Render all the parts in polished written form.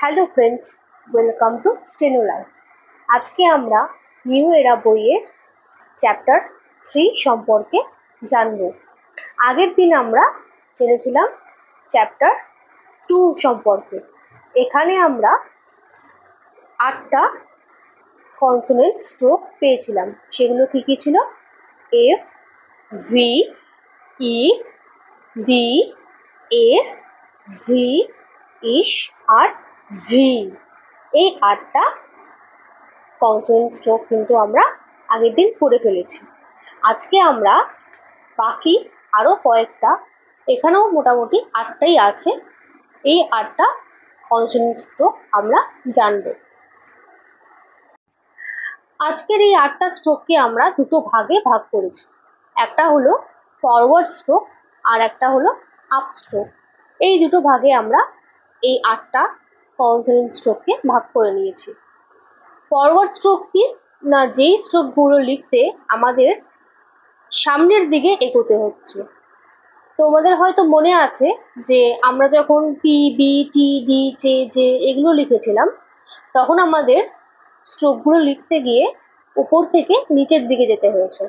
Hello friends, welcome to steno life. আজকে আমরা new এরা বইয়ের চ্যাপ্টার 3 সম্পর্কে জানব। আগের দিন আমরা জেনেছিলাম চ্যাপ্টার 2 সম্পর্কে। এখানে আমরা 8টা কনসোনেন্ট স্ট্রোক পেয়েছিলাম। সেগুলো কি কি ছিল? এফ, ভি, ই, ডি, এস, জি, ইস আর ঝি। এই 8টা কনসোনেন্ট স্ট্রোক কিন্তু আমরা আগের দিন পড়ে ফেলেছি। আজকে আমরা বাকি আরো কয়েকটা, এখানেও মোটামুটি 8টাই আছে, এই 8টা কনসোনেন্ট স্ট্রোক আমরা জানব। আজকের এই 8টা স্ট্রোককে আমরা দুটো ভাগে ভাগ করেছি। একটা হলো ফরওয়ার্ড স্ট্রোক আর একটা হলো আপ স্ট্রোক। এই দুটো ভাগে আমরা এই 8টা কনসোনেন্ট স্ট্রোককে ভাগ করে নিয়েছি। ফরওয়ার্ড স্ট্রোক কি না, যেই স্ট্রোকগুলো লিখতে আমাদের সামনের দিকে এগোতে হচ্ছে। তোমাদের হয়তো মনে আছে যে আমরা যখন পি, বি, টি, ডি, জে এগুলো লিখেছিলাম, তখন আমাদের স্ট্রোকগুলো লিখতে গিয়ে উপর থেকে নিচের দিকে যেতে হয়েছে,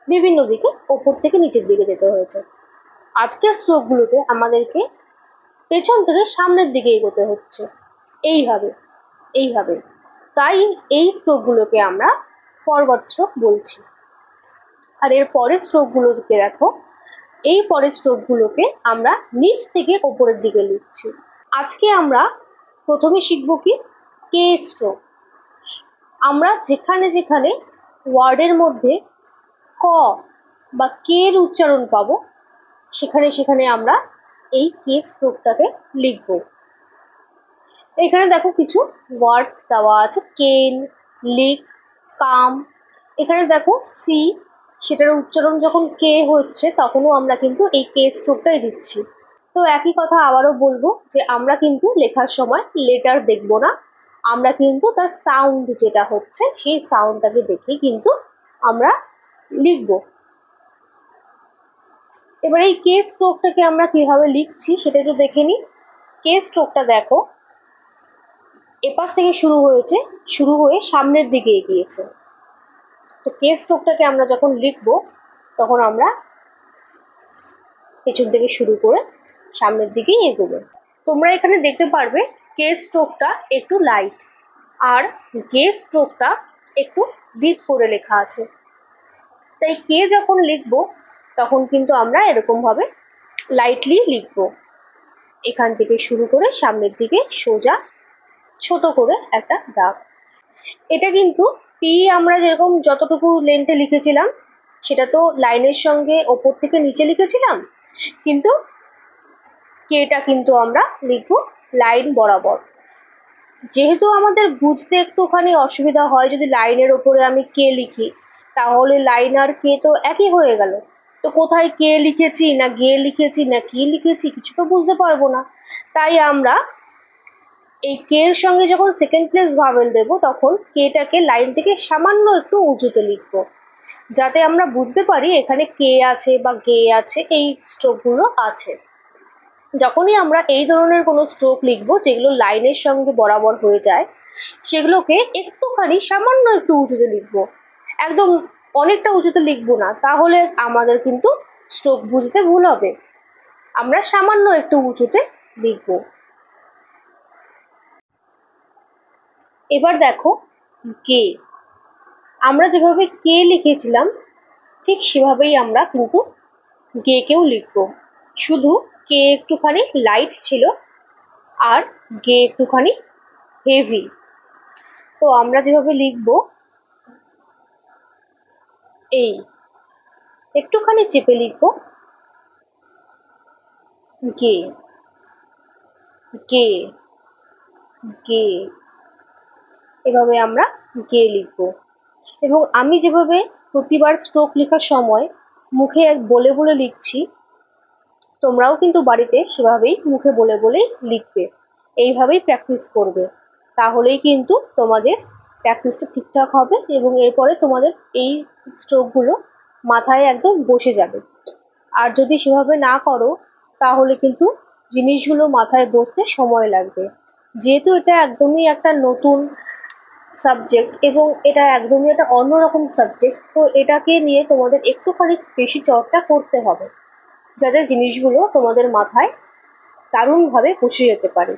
বিভিন্ন দিকে উপর থেকে নিচের দিকে যেতে হয়েছে। আজকের স্ট্রোকগুলোতে আমাদেরকে পেছন থেকে সামনের দিকে এগোতে হচ্ছে, এইভাবে এইভাবে। তাই এই স্ট্রোকগুলোকে আমরা ফরওয়ার্ড স্ট্রোক বলছি। আর এর পরের স্ট্রোকগুলোকে দেখো, এই পরের স্ট্রোকগুলোকে আমরা নিচ থেকে ওপরের দিকে লিখছি। আজকে আমরা প্রথমে শিখব কি কে স্ট্রোক। আমরা যেখানে যেখানে ওয়ার্ডের মধ্যে ক বা কে এর উচ্চারণ পাবো, সেখানে সেখানে আমরা এই কে স্ট্রোকটাকে লিখব। এখানে দেখো কিছু ওয়ার্ডস দেওয়া আছে, কেন, লিক, কাম। এখানে দেখো সি, সেটার উচ্চারণ যখন কে হচ্ছে তখনও আমরা কিন্তু এই কে স্ট্রোকটাই দিচ্ছি। তো একই কথা আবারও বলবো যে আমরা কিন্তু লেখার সময় লেটার দেখব না, আমরা কিন্তু তার সাউন্ড যেটা হচ্ছে সেই সাউন্ডটাকে দেখে কিন্তু আমরা লিখব। এবার এই কে স্ট্রোকটাকে আমরা কিভাবে লিখছি সেটা একটু দেখে নিই। কে স্ট্রোকটা দেখো, এপাশ থেকে শুরু হয়েছে, শুরু হয়ে সামনের দিকে এগিয়েছে। তো কে স্ট্রোকটাকে আমরা যখন লিখবো তখন আমরা পেছন থেকে শুরু করে সামনের দিকেই এগোবো। তোমরা এখানে দেখতে পারবে কে স্ট্রোকটা একটু লাইট আর গে স্ট্রোকটা একটু ডিপ করে লেখা আছে। তাই কে যখন লিখবো তখন কিন্তু আমরা এরকম ভাবে লাইটলি লিখবো, এখান থেকে শুরু করে সামনের দিকে সোজা ছোট করে একটা দাগ। এটা কিন্তু পি আমরা যেরকম যতটুকু লেন্থে লিখেছিলাম সেটা তো লাইনের সঙ্গে ওপর থেকে নিচে লিখেছিলাম, কিন্তু কেটা কিন্তু আমরা লিখবো লাইন বরাবর। যেহেতু আমাদের বুঝতে একটুখানি অসুবিধা হয় যদি লাইনের ওপরে আমি কে লিখি, তাহলে লাইন আর কে তো একই হয়ে গেল। তো কোথায় কে লিখেছি না গে লিখেছি না কি লিখেছি কিছু তো বুঝতে পারবো না। তাই আমরা এই কে এর সঙ্গে যখন সেকেন্ড প্লেস ভাওয়েল দেব তখন কেটাকে লাইন থেকে সামান্য একটু উঁচুতে লিখবো, যাতে আমরা বুঝতে পারি এখানে কে আছে বা গে আছে, এই স্ট্রোকগুলো আছে। যখনই আমরা এই ধরনের কোনো স্ট্রোক লিখবো যেগুলো লাইনের সঙ্গে বরাবর হয়ে যায়, সেগুলোকে একটুখানি সামান্য একটু উঁচুতে লিখবো, একদম অনেকটা উঁচুতে লিখবো না, তাহলে আমাদের কিন্তু স্ট্রোক বুঝতে ভুল হবে। আমরা সামান্য একটু উঁচুতে লিখবো। এবার দেখো গে, আমরা যেভাবে কে লিখেছিলাম ঠিক সেভাবেই আমরা কিন্তু গে কেও লিখবো, শুধু কে একটুখানি লাইট ছিল আর গে একটুখানি হেভি। তো আমরা যেভাবে লিখবো, এই একটুখানি চেপে লিখবো গে গে গে, এভাবে আমরা গে লিখবো। এবং আমি যেভাবে প্রতিবার স্ট্রোক লেখার সময় মুখে বলে বলে লিখছি, তোমরাও কিন্তু বাড়িতে সেভাবেই মুখে বলে বলেই লিখবে, এইভাবেই প্র্যাকটিস করবে, তাহলেই কিন্তু তোমাদের প্র্যাকটিসটা ঠিকঠাক হবে এবং এরপরে তোমাদের এই স্ট্রোকগুলো মাথায় একদম বসে যাবে। আর যদি সেভাবে না করো তাহলে কিন্তু জিনিসগুলো মাথায় বসতে সময় লাগবে। যেহেতু এটা একদমই একটা নতুন সাবজেক্ট এবং এটা একদমই একটা অন্যরকম সাবজেক্ট, তো এটাকে নিয়ে তোমাদের একটুখানি বেশি চর্চা করতে হবে, যাতে জিনিসগুলো তোমাদের মাথায় দারুণভাবে বসে যেতে পারে।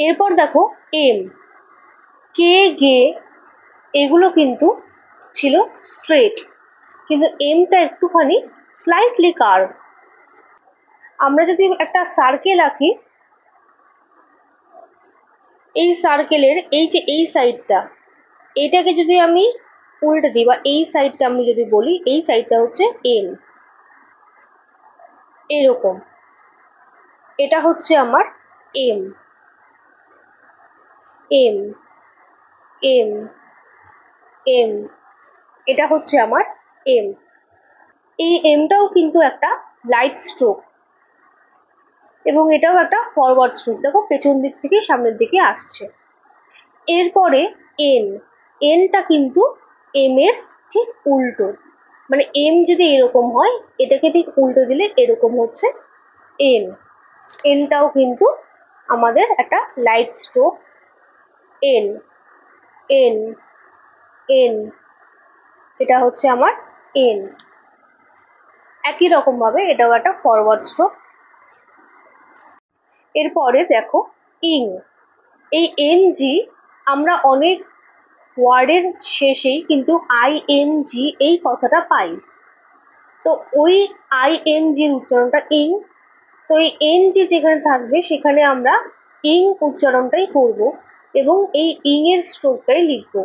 এরপর দেখো এম, কে, গে, এগুলো কিন্তু ছিল স্ট্রেট, কিন্তু এমটা একটুখানি স্লাইটলি কার্ভ। আমরা যদি একটা সার্কেল আঁকি, এই সার্কেলের এই যে এই সাইডটা, এটাকে যদি আমি উল্টে দিই বা এই সাইডটা আমি যদি বলি, এই সাইডটা হচ্ছে এম, এরকম। এটা হচ্ছে আমার এম, এম, এম, এম, এটা হচ্ছে আমার এম। এই এমটাও কিন্তু একটা লাইট স্ট্রোক এবং এটাও একটা ফরওয়ার্ড স্ট্রোক, দেখো পেছন দিক থেকে সামনের দিকে আসছে। এরপরে এন, এনটা কিন্তু এম এর ঠিক উল্টো, মানে এম যদি এরকম হয়, এটাকে ঠিক উল্টো দিলে এরকম হচ্ছে এন। এনটাও কিন্তু আমাদের একটা light stroke. N, N, N, এটা হচ্ছে আমার এন। একই রকম ভাবে এটাও একটা ফরওয়ার্ড স্ট্রোক। এরপরে দেখো ইং, এই এন জি আমরা অনেক ওয়ার্ডের শেষেই কিন্তু আইএনজি এই কথাটা পাই, তো ওই আইএনজির উচ্চারণটা ইং। তো এই এনজি যেখানে থাকবে সেখানে আমরা ইং উচ্চারণটাই করব এবং এই ইং এর স্ট্রোকটাই লিখবো।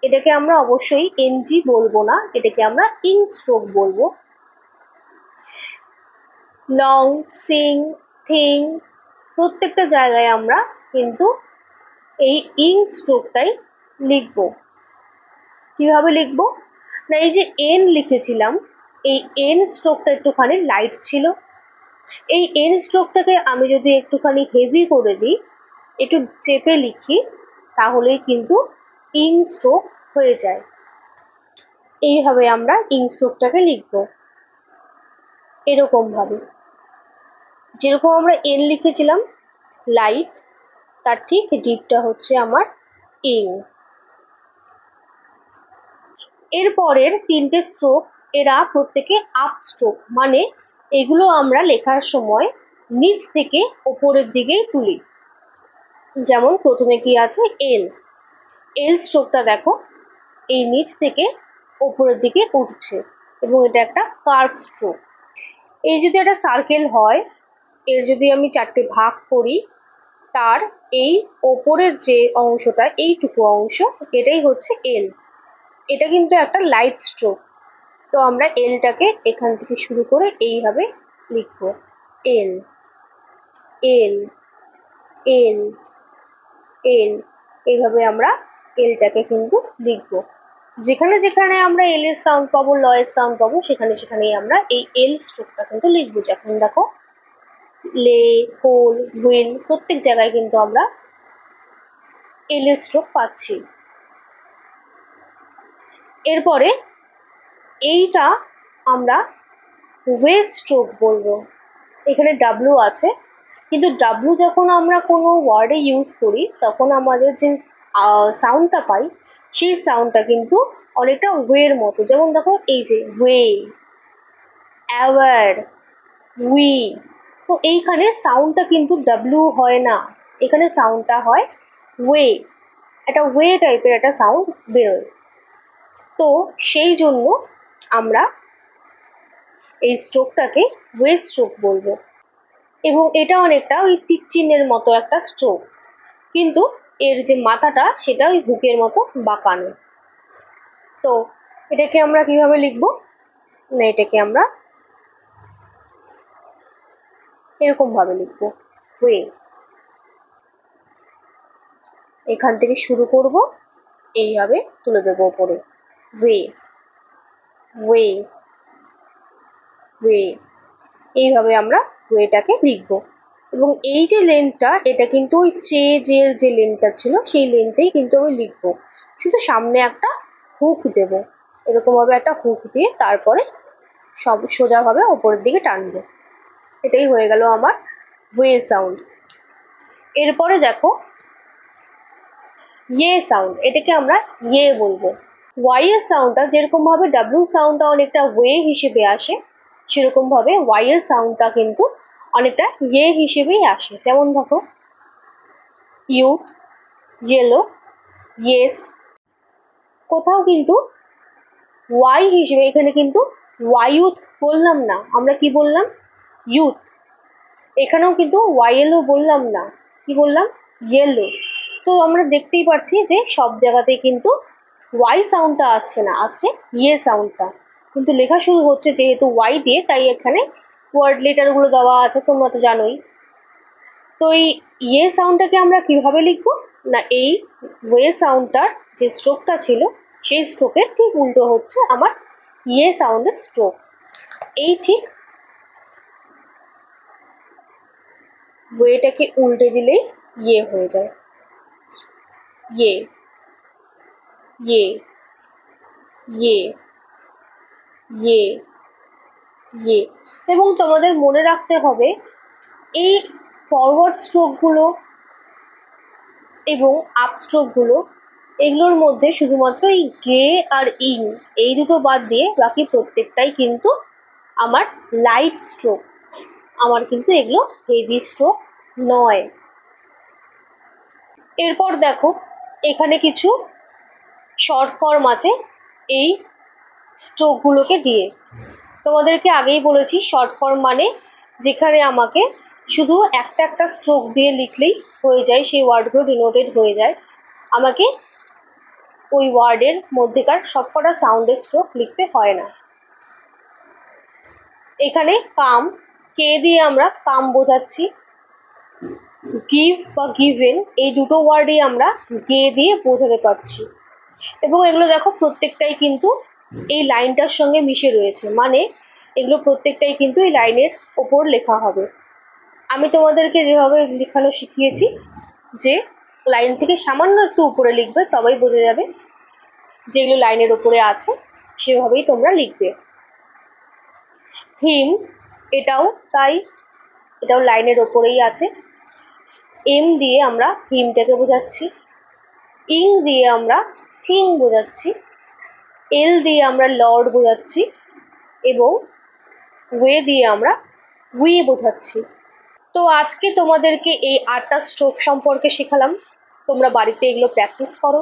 এটাকে আমরা অবশ্যই এনজি বলবো না, এটাকে আমরা ইং স্ট্রোক বলবো। লং, সিং, থিং, প্রত্যেকটা জায়গায় আমরা কিন্তু এই ইং স্ট্রোকটাই লিখবো। কিভাবে লিখবো না, এই যে এন লিখেছিলাম, এই এন স্ট্রোকটা একটুখানি লাইট ছিল, এই এন স্ট্রোকটাকে আমি যদি একটুখানি হেভি করে দিই, একটু চেপে লিখি, তাহলেই কিন্তু ইং স্ট্রোক হয়ে যায়। এইভাবে আমরা ইং স্ট্রোকটাকে লিখবো, এরকম ভাবে। যেরকম আমরা এন লিখেছিলাম লাইট, তার ঠিক ডিপটা হচ্ছে আমার ইং। এরপরের তিনটে স্ট্রোক, এরা প্রত্যেকে আপ স্ট্রোক, মানে এগুলো আমরা লেখার সময় নিচ থেকে ওপরের দিকেই তুলি। যেমন প্রথমে কি আছে এল, এল স্ট্রোকটা দেখো এই নিচ থেকে ওপরের দিকে উঠছে এবং এটা একটা কার্ভ স্ট্রোক। এই যদি একটা সার্কেল হয়, এর যদি আমি চারটে ভাগ করি, তার এই ওপরের যে অংশটা, এইটুকু অংশ, এটাই হচ্ছে এল। এটা কিন্তু একটা লাইট স্ট্রোক, তো আমরা এলটাকে এখান থেকে শুরু করে এইভাবে লিখবো, এল, এল, এল, এল। এইভাবে আমরা এলটাকে কিন্তু লিখবো। যেখানে যেখানে আমরা এল এর সাউন্ড পাবো, ল এর সাউন্ড পাবো, সেখানে সেখানেই আমরা এই এল স্ট্রোকটা কিন্তু লিখবো। যখন দেখো লে, হোল, হুইল, প্রত্যেক জায়গায় কিন্তু আমরা এল এর স্ট্রোক পাচ্ছি। এরপরে এইটা আমরা ওয়ে স্ট্রোক বলবো। এখানে ডাব্লু আছে, কিন্তু ডাব্লু যখন আমরা কোনো ওয়ার্ডে ইউজ করি, তখন আমাদের যে সাউন্ডটা পাই, সেই সাউন্ডটা কিন্তু অনেকটা ওয়ের মতো। যেমন দেখো এই যে ওয়ে, অ্যাওয়ার, উই, তো এইখানে সাউন্ডটা কিন্তু ডাব্লু হয় না, এখানে সাউন্ডটা হয় ওয়ে, একটা ওয়ে টাইপের একটা সাউন্ড বেরোয়। তো সেই জন্য আমরা এই স্ট্রোকটাকে ওয়ে স্ট্রোক বলবো। এবং এটা অনেকটা ওই টিক চিহ্নের মতো একটা স্ট্রোক, কিন্তু এর যে মাথাটা সেটা ওই হুকের মতো বাঁকানো। তো এটাকে আমরা কিভাবে লিখবো না, এটাকে আমরা এরকম ভাবে লিখবো, ওয়ে। এখান থেকে শুরু করব, এইভাবে তুলে দেবো উপরে, ওয়ে, ওয়ে, ওয়ে। এইভাবে আমরা ওয়েটাকে লিখবো। এবং এই যে লেনটা, এটা কিন্তু ওই চেজের যে লেনটা ছিল, সেই লেনটাই কিন্তু আমি লিখবো। শুধু সামনে একটা হুক দেবো, এরকম ভাবে একটা হুক দিয়ে তারপরে সব সোজাভাবে ওপরের দিকে টানবো। এটাই হয়ে গেল আমার ওয়ে সাউন্ড। এরপরে দেখো ইয়ে সাউন্ড, এটাকে আমরা ইয়ে বলবো। ওয়াই এর সাউন্ডটা যেরকম ভাবে ডাব্লিউ সাউন্ডটা অনেকটা ওয়ে হিসেবে আসে, সেরকম ভাবে ওয়াই এর সাউন্ডটা কিন্তু অনেকটা ইয়ে হিসেবেই আসে। যেমন দেখো ইউথ, ইয়েলো, ইয়েস। কোথাও কিন্তু ওয়াই হিসেবে এখানে কিন্তু ওয়াইউথ বললাম না, আমরা কি বললাম? ইউথ। এখানেও কিন্তু ওয়াইএলও বললাম না, কি বললাম? ইয়েলো। তো আমরা দেখতেই পাচ্ছি যে সব জায়গাতেই কিন্তু ওয়াই সাউন্ডটা আসছে না, আসছে ইয়ে সাউন্ডটা। কিন্তু লেখা শুরু হচ্ছে যেহেতু ওয়াই দিয়ে, তাই এখানে ওয়ার্ড লেটারগুলো দেওয়া আছে, তোমরা তো জানোই। তো এই ইয়ে সাউন্ডটাকে আমরা কিভাবে লিখবো? না, এই ওয়ে সাউন্ডটার যে স্ট্রোকটা ছিল সেই স্ট্রোকের ঠিক উল্টো হচ্ছে আমার ইয়ে সাউন্ডের স্ট্রোক। এই ঠিক ওয়েটাকে উল্টে দিলেই ইয়ে হয়ে যায়, ইয়ে, ইয়ে, ইয়ে, ইয়ে, ইয়ে। এবং তোমাদের মনে রাখতে হবে এই ফরওয়ার্ড স্ট্রোকগুলো এবং আপ স্ট্রোকগুলো, এগুলোর মধ্যে শুধুমাত্র এই গে আর ইং এই দুটো বাদ দিয়ে বাকি প্রত্যেকটাই কিন্তু আমার লাইট স্ট্রোক। আমার কিন্তু এগুলো হেভি স্ট্রোক নয়। এরপর দেখো এখানে কিছু শর্ট ফর্ম আছে এই স্ট্রোকগুলোকে দিয়ে। তোমাদেরকে আগেই বলেছি শর্ট ফর্ম মানে যেখানে আমাকে শুধু একটা একটা স্ট্রোক দিয়ে লিখলেই হয়ে যায়, সেই ওয়ার্ডগুলো ডিনোটেড হয়ে যায়, আমাকে ওই ওয়ার্ডের মধ্যেকার সবকটা সাউন্ডের স্ট্রোক লিখতে হয় না। এখানে কাম, কে দিয়ে আমরা কাম বোঝাচ্ছি। গিভ বা গিভেন এই দুটো ওয়ার্ডই আমরা গে দিয়ে বোঝাতে পারছি। এবং এগুলো দেখো প্রত্যেকটাই কিন্তু এই লাইনটার সঙ্গে মিশে রয়েছে, মানে এগুলো প্রত্যেকটাই কিন্তু এই লাইনের ওপর লেখা হবে। আমি তোমাদেরকে যেভাবে লেখানো শিখিয়েছি যে লাইন থেকে সামান্য একটু উপরে লিখবে, তবেই বোঝা যাবে যেগুলো লাইনের ওপরে আছে সেভাবেই তোমরা লিখবে। হিম, এটাও তাই, এটাও লাইনের ওপরেই আছে। এম দিয়ে আমরা হিমটাকে বোঝাচ্ছি, ইং দিয়ে আমরা থিং বোঝাচ্ছি, এল দিয়ে আমরা লর্ড বোঝাচ্ছি, এবং ওয়ে দিয়ে আমরা উই বোঝাচ্ছি। তো আজকে তোমাদেরকে এই 8টা স্ট্রোক সম্পর্কে শেখালাম। তোমরা বাড়িতে এগুলো প্র্যাকটিস করো,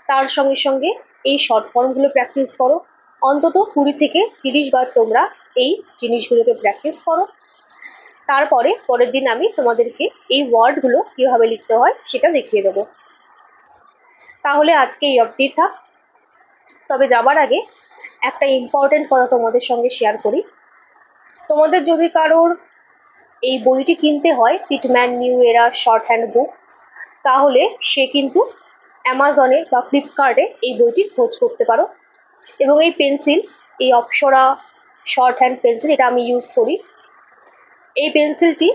তার সঙ্গে সঙ্গে এই শর্ট ফর্মগুলো প্র্যাকটিস করো। অন্তত 20 থেকে 30 বার তোমরা এই জিনিসগুলোকে প্র্যাকটিস করো। তারপরে পরের দিন আমি তোমাদেরকে এই ওয়ার্ডগুলো কিভাবে লিখতে হয় সেটা দেখিয়ে দেবো। তাহলে আজকে এই অবধি থাক। তবে যাবার আগে একটা ইম্পর্টেন্ট কথা তোমাদের সঙ্গে শেয়ার করি। তোমাদের যদি কারোর এই বইটি কিনতে হয়, পিটম্যান নিউ এরা শর্ট হ্যান্ড বুক, তাহলে সে কিন্তু অ্যামাজনে বা ফ্লিপকার্টে এই বইটির খোঁজ করতে পারো। এবং এই পেন্সিল, এই অপ্সরা শর্ট হ্যান্ড পেন্সিল, এটা আমি ইউজ করি। এই পেন্সিলটি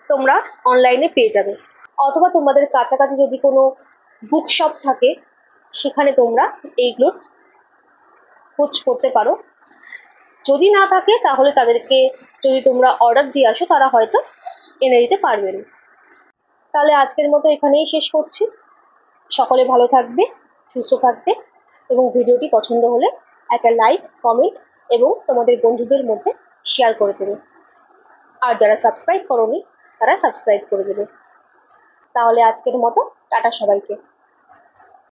তোমরা অনলাইনে পেয়ে যাবে, অথবা তোমাদের কাছাকাছি যদি কোনো বুক শপ থাকে সেখানে তোমরা এইগুলোর খোঁজ করতে পারো। যদি না থাকে তাহলে তাদেরকে যদি তোমরা অর্ডার দিয়ে আসো, তারা হয়তো এনে দিতে পারবেন। তাহলে আজকের মতো এখানেই শেষ করছি। সকলে ভালো থাকবে, সুস্থ থাকবে, এবং ভিডিওটি পছন্দ হলে একটা লাইক, কমেন্ট এবং তোমাদের বন্ধুদের মধ্যে শেয়ার করে দেবে। আর যারা সাবস্ক্রাইব করোনি তারা সাবস্ক্রাইব করে দেবে। তাহলে আজকের মতো টাটা সবাইকে।